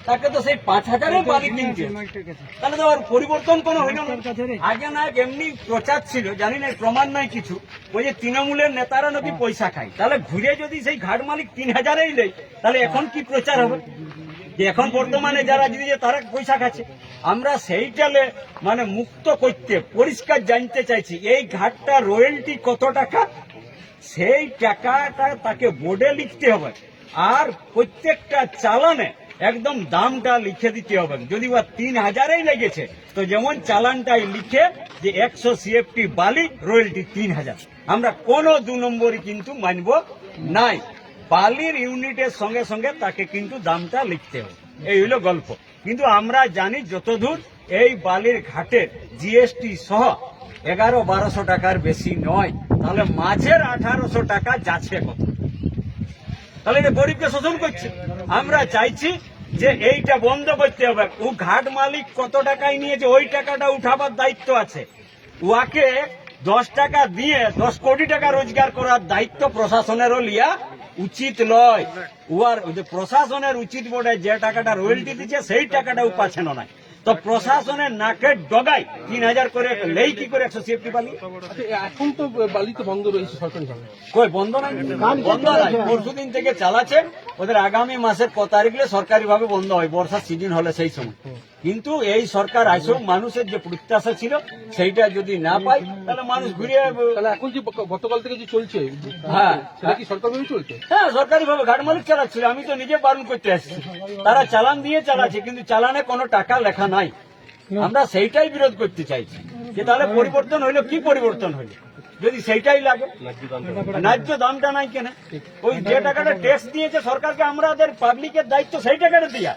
তাকে তো সেই 5,000-এর বালি কিনছে, তাহলে তো আর পরিবর্তন কোনো হইল না। আগে না এমনি প্রচার ছিল, জানি না প্রমাণ নাই কিছু, ওই যে তৃণমূলের নেতারা নাকি পয়সা খায়, তাহলে ঘুরে যদি সেই ঘাট মালিক 3,000-এই নেই, তাহলে এখন কি প্রচার হবে যে এখন বর্তমানে যারা যদি তারা পয়সা খাচ্ছে? আমরা সেইটালে মানে মুক্ত করতে পরিষ্কার জানতে চাইছি এই ঘাটটা রয়্যালটি কত টাকা, সেই টাকাটা তাকে বোর্ডে লিখতে হবে, আর প্রত্যেকটা চালানে একদম দামটা লিখে দিতে হবে। যদি বা 3,000-এই লেগেছে, তো যেমন চালানটাই লিখে যে 100 CFT বালি রয়্যালটি 3,000। আমরা কোনো 2 নম্বরই কিন্তু মানব নাই। বালির ইউনিটের সঙ্গে সঙ্গে তাকে কিন্তু দামটা লিখতে হবে, এই হলো গল্প। কিন্তু আমরা জানি যতদূর এই বালির ঘাটের GST সহ 1100-1200 টাকার বেশি নয়, তাহলে মাঝের 1800 টাকা যাচ্ছে কত? তাহলে এটা গরিবকে শোষণ করছে। আমরা চাইছি যে এইটা বন্ধ করতে হবে। ও ঘাট মালিক কত টাকায় নিয়েছে ওই টাকাটা উঠাবার দায়িত্ব আছে। উহাকে 10 টাকা দিয়ে 10 কোটি টাকা রোজগার করার দায়িত্ব প্রশাসনেরও লিয়া উচিত নয়। উহার যে প্রশাসনের উচিত বটে যে টাকাটা রয়্যালটি দিচ্ছে সেই টাকাটাও পাচ্ছে না। তো প্রশাসনের নাকের ডগায় 3,000 করে লেই কি করে 100 CFT বালি? এখন তো বালি তো বন্ধ রয়েছে সরকারি ভাবে। কই বন্ধ নাই, বন্ধ নাই, পরশুদিন থেকে চালাচ্ছে। ওদের আগামী মাসের ক তারিখে সরকারি ভাবে বন্ধ হয়, বর্ষার সিজন হলে সেই সময়। কিন্তু এই সরকার আসুক, মানুষের যে প্রত্যাশা ছিল সেইটা যদি না পায় তাহলে মানুষ ঘুরে। তাহলে এখন যে গতকাল থেকে যে চলছে, হ্যাঁ সেটা কি সরকারি ভাবে চলছে? হ্যাঁ, সরকারি ভাবে ঘাট মালিক চালাচ্ছিল, আমি তো নিজে বারণ করতে আসছি। তারা চালান দিয়ে চালাচ্ছে, কিন্তু চালানে কোনো টাকা লেখা নাই। আমরা সেইটাই বিরোধ করতে চাইছি যে তাহলে পরিবর্তন হইলো, কি পরিবর্তন হইলো যদি সেইটাই লাগে? ন্যায্য দামটা নাই কেন? ওই যে টাকাটা ট্যাক্স দিয়েছে সরকারকে, আমাদের পাবলিকের দায়িত্ব সেই টাকাটা দিয়া।